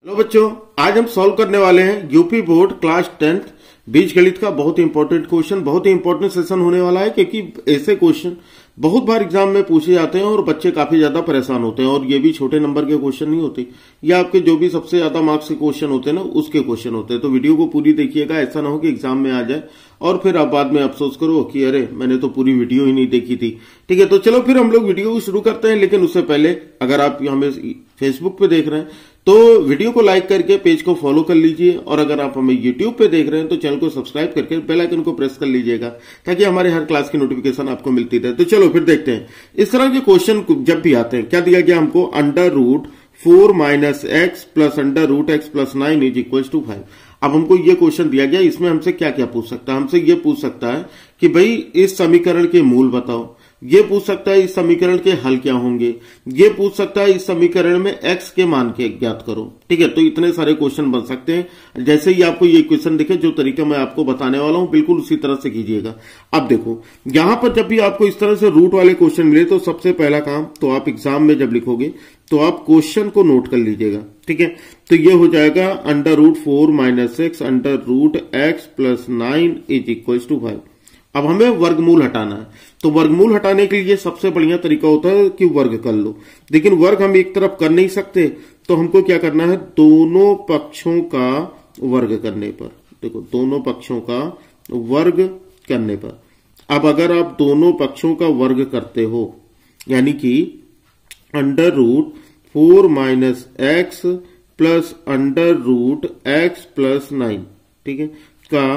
Hello बच्चों, आज हम सॉल्व करने वाले हैं यूपी बोर्ड क्लास 10th बीजगणित का बहुत ही इंपॉर्टेंट क्वेश्चन। बहुत ही इंपॉर्टेंट सेशन होने वाला है क्योंकि ऐसे क्वेश्चन बहुत बार एग्जाम में पूछे जाते हैं और बच्चे काफी ज्यादा परेशान होते हैं। और ये भी छोटे नंबर के क्वेश्चन नहीं होते, ये आपके जो भी सबसे ज्यादा मार्क्स के क्वेश्चन होते हैं ना, उसके क्वेश्चन होते हैं। तो वीडियो को पूरी देखिएगा, ऐसा ना हो कि एग्जाम में आ जाए और फिर आप बाद में अफसोस करो कि अरे मैंने तो पूरी वीडियो ही नहीं देखी थी। ठीक है, तो चलो फिर हम लोग वीडियो को शुरू करते हैं। लेकिन उससे पहले अगर आप हमें फेसबुक पे देख रहे हैं तो वीडियो को लाइक करके पेज को फॉलो कर लीजिए, और अगर आप हमें यूट्यूब पे देख रहे हैं तो चैनल को सब्सक्राइब करके बेल आइकन को प्रेस कर लीजिएगा ताकि हमारे हर क्लास की नोटिफिकेशन आपको मिलती रहे। तो चलो फिर देखते हैं। इस तरह के क्वेश्चन जब भी आते हैं, क्या दिया गया हमको, √4 - x plus √x plus 9 is equal to 5। अब हमको ये क्वेश्चन दिया गया, इसमें हमसे क्या क्या पूछ सकता है। हमसे ये पूछ सकता है कि भाई इस समीकरण के मूल बताओ, ये पूछ सकता है इस समीकरण के हल क्या होंगे, ये पूछ सकता है इस समीकरण में x के मान के ज्ञात करो। ठीक है, तो इतने सारे क्वेश्चन बन सकते हैं। जैसे ही आपको ये क्वेश्चन दिखे, जो तरीका मैं आपको बताने वाला हूं बिल्कुल उसी तरह से कीजिएगा। अब देखो, यहां पर जब भी आपको इस तरह से रूट वाले क्वेश्चन मिले तो सबसे पहला काम तो आप एग्जाम में जब लिखोगे तो आप क्वेश्चन को नोट कर लीजिएगा। ठीक है, तो ये हो जाएगा √4 - x √x plus 9 is equal to 5। अब हमें वर्गमूल हटाना है, तो वर्गमूल हटाने के लिए सबसे बढ़िया तरीका होता है कि वर्ग कर लो। लेकिन वर्ग हम एक तरफ कर नहीं सकते, तो हमको क्या करना है, दोनों पक्षों का वर्ग करने पर। देखो, दोनों पक्षों का वर्ग करने पर। अब अगर आप दोनों पक्षों का वर्ग करते हो, यानी कि √4 - x प्लस √x प्लस 9, ठीक है, का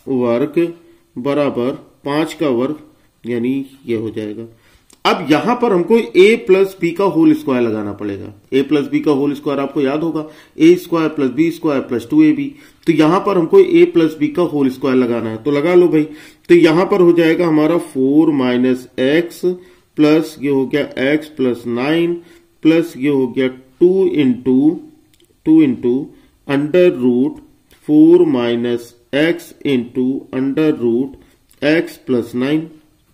वर्ग बराबर 5 का वर्ग, यानी ये हो जाएगा। अब यहां पर हमको a प्लस बी का होल स्क्वायर लगाना पड़ेगा। a प्लस बी का होल स्क्वायर आपको याद होगा, a² plus b² plus 2ab। तो यहां पर हमको a प्लस बी का होल स्क्वायर लगाना है, तो लगा लो भाई। तो यहां पर हो जाएगा हमारा 4 - x प्लस ये हो गया x प्लस 9 प्लस ये हो गया 2 into √4 - x into √x plus 9,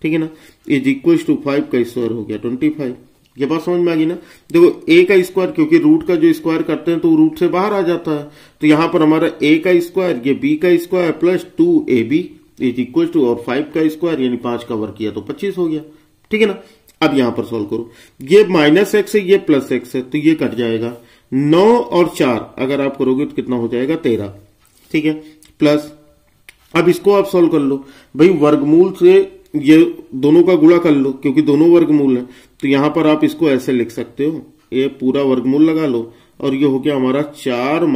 ठीक है ना, इज इक्वल टू 5 का स्क्वायर हो गया 25। ये बात समझ में आ गई ना। देखो, a का स्क्वायर, क्योंकि रूट का जो स्क्वायर करते हैं तो रूट से बाहर आ जाता है, तो यहां पर हमारा a का स्क्वायर, ये b का square plus 2ab is equal to, और 5 का स्क्वायर यानी 5 का वर्ग किया तो 25 हो गया। ठीक है ना। अब यहां पर सोल्व करो, ये -x है, ये +x है, तो ये कट जाएगा। 9 और 4 अगर आप करोगे तो कितना हो जाएगा, 13। ठीक है, प्लस अब इसको आप सॉल्व कर लो भाई, वर्गमूल से ये दोनों का गुणा कर लो क्योंकि दोनों वर्गमूल है। तो यहां पर आप इसको ऐसे लिख सकते हो, ये पूरा वर्गमूल लगा लो, और ये हो गया हमारा 4 -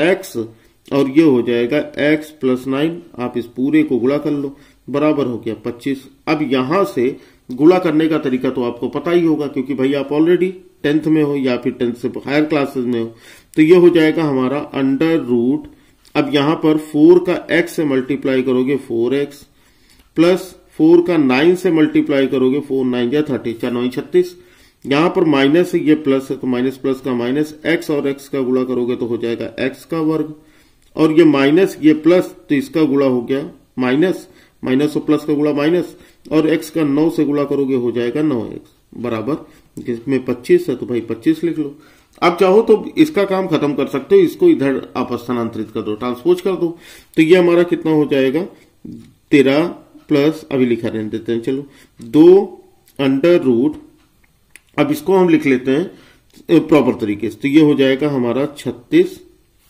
x, और ये हो जाएगा x प्लस 9। आप इस पूरे को गुणा कर लो, बराबर हो गया 25। अब यहां से गुणा करने का तरीका तो आपको पता ही होगा, क्योंकि भाई आप ऑलरेडी 10th में हो या फिर 10th से हायर क्लासेस में हो। तो ये हो जाएगा हमारा √, अब यहां पर 4 का x से मल्टीप्लाई करोगे 4x, प्लस 4 का 9 से मल्टीप्लाई करोगे 4 9 या 30, 4 9 36। यहां पर माइनस है, ये प्लस है, तो माइनस प्लस का माइनस, x और x का गुणा करोगे तो हो जाएगा x का वर्ग, और ये माइनस ये प्लस, तो इसका गुणा हो गया माइनस और प्लस का गुणा माइनस, और x का 9 से गुणा करोगे हो जाएगा 9x, बराबर, जिसमें 25 है तो भाई 25 लिख लो। अब चाहो तो इसका काम खत्म कर सकते हो, इसको इधर आप स्थानांतरित कर दो, ट्रांसपोज कर दो, तो ये हमारा कितना हो जाएगा, 13 प्लस, अभी लिखा रहने देते हैं, चलो 2 √, अब इसको हम लिख लेते हैं प्रॉपर तरीके से, तो ये हो जाएगा हमारा 36।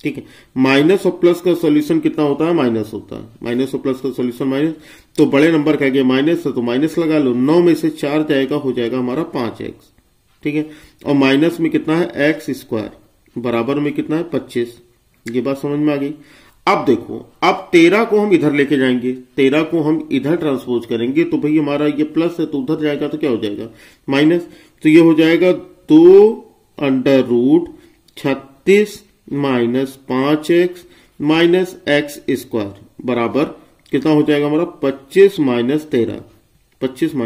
ठीक है, माइनस और प्लस का सॉल्यूशन कितना होता है, माइनस होता है, माइनस और प्लस का सॉल्यूशन माइनस, तो बड़े नंबर का माइनस है तो माइनस लगा लो। 9 में से 4 जाएगा, हो जाएगा हमारा 5x। ठीक है, और माइनस में कितना है, x², बराबर में कितना है 25। ये बात समझ में आ गई। अब देखो, अब 13 को हम इधर लेके जाएंगे, 13 को हम इधर ट्रांसपोज करेंगे, तो भाई हमारा ये प्लस है तो उधर जाएगा तो क्या हो जाएगा, माइनस, तो ये हो जाएगा 2 √36 - 5x -x² बराबर कितना हो जाएगा हमारा, 25 - 13, 25 -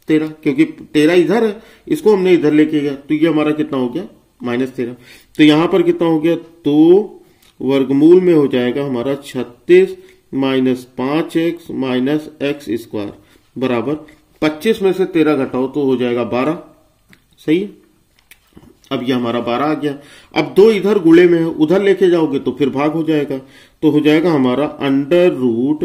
13, क्योंकि 13 इधर है, इसको हमने इधर लेके गया, तो ये हमारा कितना हो गया, -13। तो यहां पर कितना हो गया, तो वर्गमूल में हो जाएगा हमारा 36 - 5x -x² बराबर 25 में से 13 घटाओ तो हो जाएगा 12। सही है। अब ये हमारा 12 आ गया। अब 2 इधर गुणे में है, उधर लेके जाओगे तो फिर भाग हो जाएगा, तो हो जाएगा हमारा under root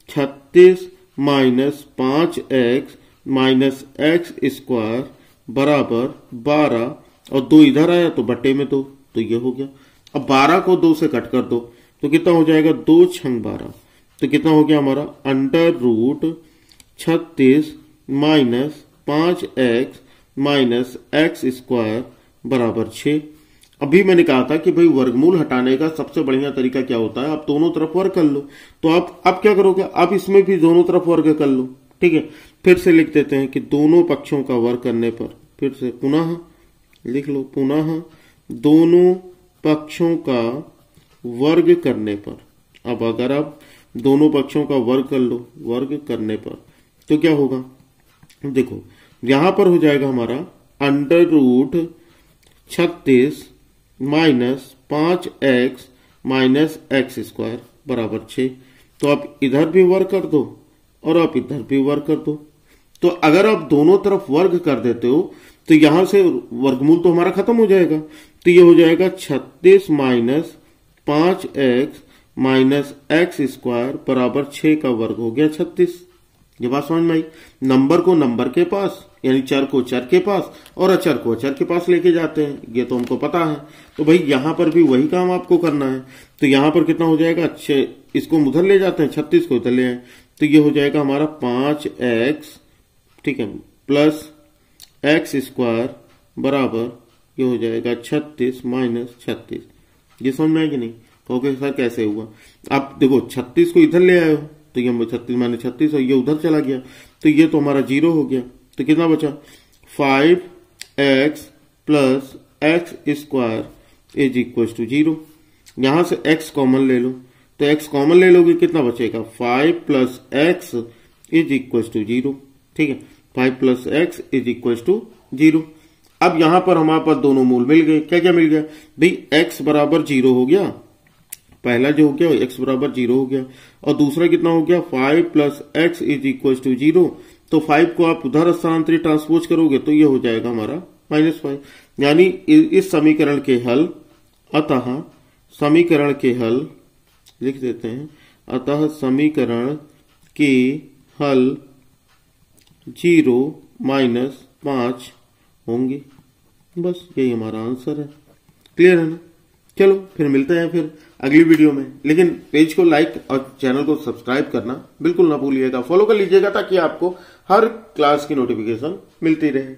36 minus 5x minus x square बराबर 12, और 2 इधर आया तो बट्टे में 2, तो ये हो गया। अब 12 को 2 से कट कर दो तो कितना हो जाएगा, 2 छंग 12, तो कितना हो गया हमारा under root 36 minus 5x minus x square बराबर 6। अभी मैंने कहा था कि भाई वर्गमूल हटाने का सबसे बढ़िया तरीका क्या होता है, आप दोनों तरफ वर्ग कर लो। तो आप क्या करोगे, आप इसमें भी दोनों तरफ वर्ग कर लो। ठीक है, फिर से लिख देते हैं कि दोनों पक्षों का वर्ग करने पर, फिर से पुनः लिख लो, पुनः दोनों पक्षों का वर्ग करने पर। अब अगर आप दोनों पक्षों का वर्ग कर लो, वर्ग करने पर तो क्या होगा, देखो यहां पर हो जाएगा हमारा under root 36 minus 5x minus x square बराबर 6। तो आप इधर भी वर्ग कर दो और आप इधर भी वर्ग कर दो। तो अगर आप दोनों तरफ वर्ग कर देते हो तो यहां से वर्गमूल तो हमारा खत्म हो जाएगा। तो ये हो जाएगा 36 minus 5x minus x square बराबर 6 का वर्ग हो गया 36। ये बात समझ में आई। नंबर को नंबर के पास, यानी चर को चर के पास और अचर को अचर के पास लेके जाते हैं, ये तो हमको पता है। तो भाई यहां पर भी वही काम आपको करना है। तो यहां पर कितना हो जाएगा, इसको उधर ले जाते हैं, 36 को उधर ले आए, तो ये हो जाएगा हमारा 5x, ठीक है, प्लस एक्स स्क्वायर बराबर ये हो जाएगा 36 माइनस 36। ये समझ में आए कि नहीं, ओके सर कैसे हुआ। आप देखो 36 को इधर ले आए हो तो ये 36 माइनस 36 और ये उधर चला गया, तो ये तो हमारा 0 हो गया। तो कितना बचा, 5x plus x square is equal to 0। यहां से x कॉमन ले लो, तो x कॉमन ले लोगे कितना बचेगा, 5 plus x is equal to 0। ठीक है, 5 plus x is equal to 0। अब यहां पर हमारे पास दोनों मूल मिल गए। क्या क्या मिल गया भाई, x बराबर 0 हो गया, पहला जो हो गया x बराबर 0 हो गया, और दूसरा कितना हो गया, 5 plus x is equal to 0। तो 5 को आप उधर स्थानांतरित ट्रांसपोज करोगे तो ये हो जाएगा हमारा -5। यानी इस समीकरण के हल, अतः समीकरण के हल लिख देते हैं, अतः समीकरण के हल 0 माइनस 5 होंगे। बस यही हमारा आंसर है। क्लियर है ना। चलो फिर मिलते हैं फिर अगली वीडियो में, लेकिन पेज को लाइक और चैनल को सब्सक्राइब करना बिल्कुल ना भूलिएगा, फॉलो कर लीजिएगा ताकि आपको हर क्लास की नोटिफिकेशन मिलती रहे।